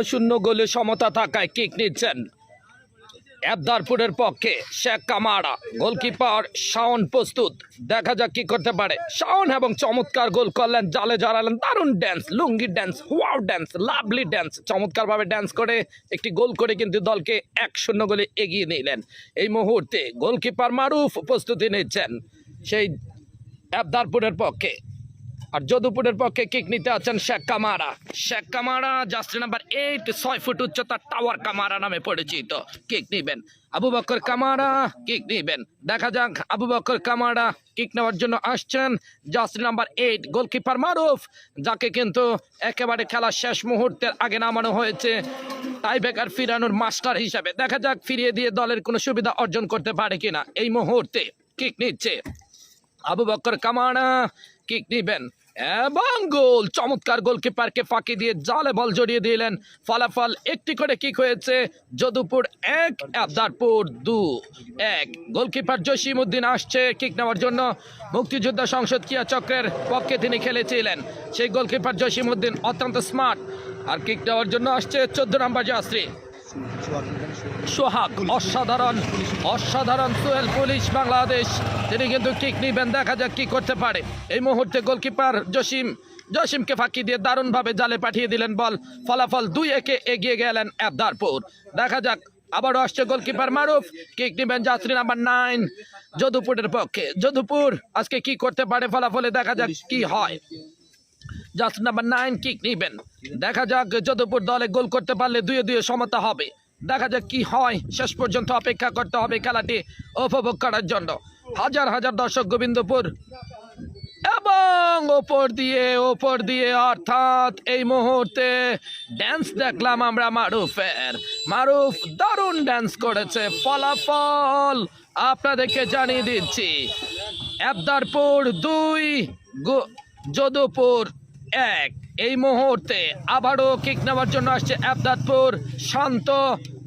শূন্য গোলে সমতা থাকায় কিক নিচ্ছেন এবদারপুরের পক্ষে শেখ কামারা। গোলকিপার শাওন প্রস্তুত, দেখা যাক কি করতে পারে শাওন। এবং চমৎকার গোল করলেন, জালে জড়ালেন, দারুণ dance, lungi dance, wow dance, lovely dance, চমৎকারভাবে ড্যান্স করে একটি গোল করে কিন্তু দলকে 1-0 গোলে এগিয়ে নিলেন। এই মুহূর্তে গোলকিপার মারুফ প্রস্তুতি নিচ্ছেন সেই এবদারপুরের পক্ষে, আর যদুপুরের পক্ষে কিক নিতে আছেন Sheikh Camara. Sheikh Camara jersey number 8, 6 foot উচ্চতার টাওয়ার কামারা নামে পরিচিত। কিক নিবেন আবু বকর কামারা, কিক নিবেন, দেখা যাক আবু বকর কামারা কিক নেওয়ার জন্য আসছেন। জার্সি নাম্বার 8 গোলকিপার মারুফ, যাকে কিন্তু একেবারে খেলার শেষ মুহূর্তের আগে নামানো হয়েছে টাইব্রেকার ফিরানোর মাস্টার হিসাবে। দেখা যাক ফিরিয়ে দিয়ে দলের কোনো সুবিধা অর্জন করতে পারে কিনা। এই মুহূর্তে কিক নিচ্ছে আবু বকর কামারা, কিক নিবেন এবং গোল। চমৎকার গোলকিপারকে ফাঁকি দিয়ে জালে বল জড়িয়ে দিলেন। ফলাফল একটি করে কিক হয়েছে, যদুপুর 1 এবদারপুর 2-1। গোলকিপার জসিম উদ্দিন আসছে কিক নেওয়ার জন্য। মুক্তিযোদ্ধা সংসদ ক্রীড়া চক্রের পক্ষে তিনি খেলেছিলেন। সেই গোলকিপার জসিম উদ্দিন অত্যন্ত স্মার্ট, আর কিক নেওয়ার জন্য আসছে 14 নম্বর জার্সি সোহাগ। অসাধারণ সোহেল পুলিশ বাংলাদেশ, তিনি কিন্তু কিক নিবেন, দেখা যাক কি করতে পারে। এই মুহূর্তে গোলকিপার জসিমকে ফাঁকি দিয়ে দারুণভাবে জালে পাঠিয়ে দিলেন বল। ফলাফল 2-1 এগিয়ে গেলেন এবদারপুর। দেখা যাক আবারও আসছে গোলকিপার মারুফ, কিক নিবেন জার্সি নাম্বার 9 যদুপুরের পক্ষে। যদুপুর আজকে কি করতে পারে, ফলাফলে দেখা যাক কি হয়। জার্সি নাম্বার 9 কিক নিবেন, দেখা যাক যদুপুর দলে গোল করতে পারলে 2-2 সমতা হবে। দেখা যাক কি হয়, শেষ পর্যন্ত অপেক্ষা করতে হবে খেলাটি উপভোগ করার জন্য। হাজার হাজার দর্শক গোবিন্দপুর এবং ওপর দিয়ে অর্থাৎ এই মুহূর্তে ড্যান্স দেখলাম আমরা মারুফ দারুণ ড্যান্স করেছে। ফলাফল আপনাদেরকে জানিয়ে দিচ্ছি, এবদারপুর 2 যদুপুর 1। এই মুহূর্তে আবারও কিক নেওয়ার জন্য আসছে এবদারপুর শান্ত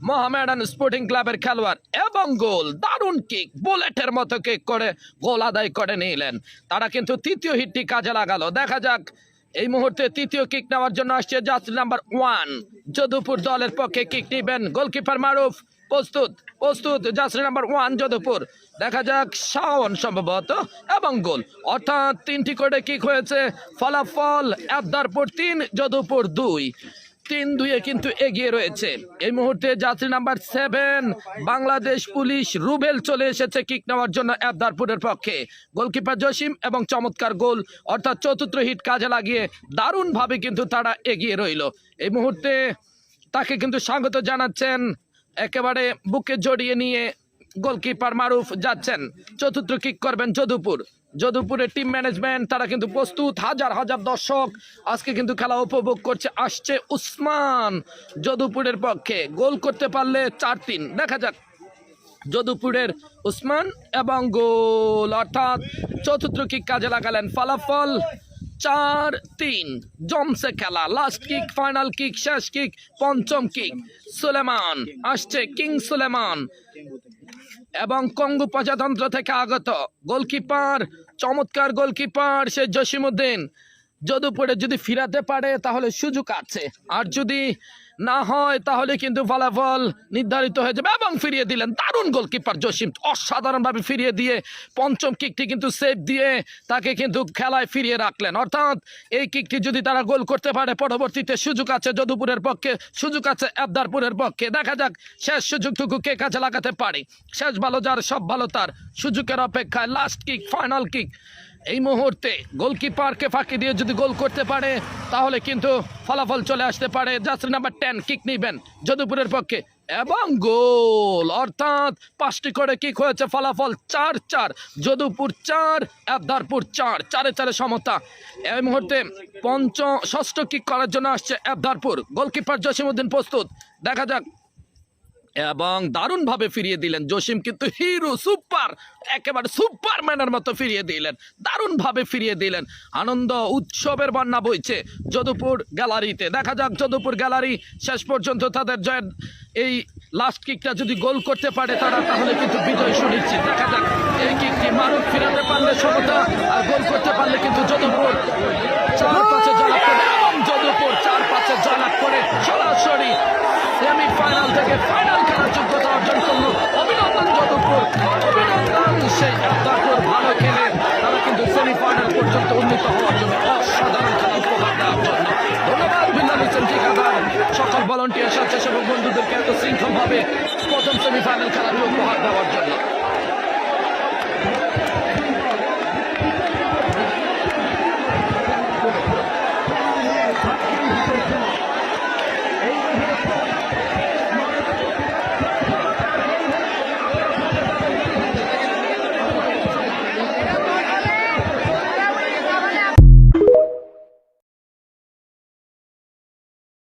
মোহামেডান স্পোর্টিং ক্লাবের খেলোয়াড় এবং গোল। দারুণ কিক, বুলেটের মতো কিক করে গোল আদায় করে নিলেন। তারা কিন্তু তৃতীয় হিটটি কাজে লাগালো। দেখা যাক এই মুহূর্তে তৃতীয় কিক নেওয়ার জন্য আসছে জার্সি নাম্বার 1 যদুপুর দলের পক্ষে। কিক নিবেন গোলকিপার মারুফ, প্রস্তুত জার্সি নাম্বার 1 যদুপুর। দেখা যাক শাওন সম্ভবত এবং গোল, অর্থাৎ 3টি করে কিক হয়েছে। ফলাফল এবদারপুর 3 যদুপুর 2-3 কিন্তু এগিয়ে রয়েছে। এই মুহূর্তে jersey number 7 Bangladesh police Rubel চলে এসেছে কিক নেওয়ার জন্য এবদারপুরের পক্ষে। গোলকিপার জসিম এবং চমৎকার গোল, অর্থাৎ চতুর্থ হিট কাজে লাগিয়ে দারুণভাবে কিন্তু তারা এগিয়ে রইল। এই মুহূর্তে তাকে কিন্তু স্বাগত জানাচ্ছেন, একেবারে বুকে জড়িয়ে নিয়ে গোলকিপার মারুফ যাচ্ছেন। চতুর্থ কিক করবেন যদুপুরের টিম ম্যানেজমেন্ট, তারা কিন্তু প্রস্তুত। হাজার হাজার দর্শক আজকে কিন্তু খেলা উপভোগ করছে। আসছে উসমান যদুপুরের পক্ষে, গোল করতে পারলে 4-3। দেখা যাক যদুপুরের উসমান এবং গোল, অর্থাৎ চতুর্থ কিক কাজে লাগালেন। ফলাফল 4-3 জমছে খেলা। লাস্ট কিক, ফাইনাল কিক, শেষ কিক, পঞ্চম কিক। সুলেমান আসছে, কিং সুলেমান এবং কঙ্গো প্রজাতন্ত্র থেকে আগত গোলকিপার, চমৎকার গোলকিপার সে জসিম উদ্দিন। যদুপুরে যদি ফিরাতে পারে তাহলে সুযোগ আছে, আর যদি না হয় তাহলে কিন্তু ফলাফল নির্ধারিত হয়ে যাবে। এবং ফিরিয়ে দিলেন, দারুণ গোলকিপার জসিম, অসাধারণভাবে ফিরিয়ে দিয়ে পঞ্চম কিকটি কিন্তু সেভ দিয়ে তাকে কিন্তু খেলায় ফিরিয়ে রাখলেন। অর্থাৎ এই কিকটি যদি তারা গোল করতে পারে পরবর্তীতে সুযোগ আছে যদুপুরের পক্ষে, সুযোগ আছে এবদারপুরের পক্ষে। দেখা যাক শেষ সুযোগটুকু কে কাজে লাগাতে পারে। শেষ ভালো যার, সব ভালো তার। সুযোগের অপেক্ষায় লাস্ট কিক, ফাইনাল কিক। এই মুহূর্তে গোলকিপারকে ফাঁকি দিয়ে যদি গোল করতে পারে তাহলে কিন্তু ফলাফল চলে আসতে পারে। জার্সি নাম্বার 10 কিক নিবেন যদুপুরের পক্ষে এবং গোল, অর্থাৎ 5টি করে কিক হয়েছে। ফলাফল 4-4 যদুপুর 4 এবদারপুর 4 সমতা। এই মুহূর্তে ষষ্ঠ কিক করার জন্য আসছে এবদারপুর। গোলকিপার জসিম উদ্দিন প্রস্তুত, দেখা যাক। এবং দারুণভাবে ফিরিয়ে দিলেন জসিম, কিন্তু হিরো সুপার, একেবারে সুপারম্যানের মতো ফিরিয়ে দিলেন, দারুণভাবে ফিরিয়ে দিলেন। আনন্দ উৎসবের বন্যা বইছে যদুপুর গ্যালারিতে। দেখা যাক যদুপুর গ্যালারি শেষ পর্যন্ত তাদের জয়ের এই লাস্ট কিকটা যদি গোল করতে পারে তারা, তাহলে কিন্তু বিজয় সুনিশ্চিত। দেখা যাক এই কিকটি মারুফ ফিরাতে পারলে সমতা, আর গোল করতে পারলে কিন্তু যদুপুর 4-5 জয়লাভ করে এবং যদুপুর 4-5 জয়লাভ করে সরাসরি হবে প্রথম সেমিফাইনাল খেলাটি উপহার দেওয়ার জন্য।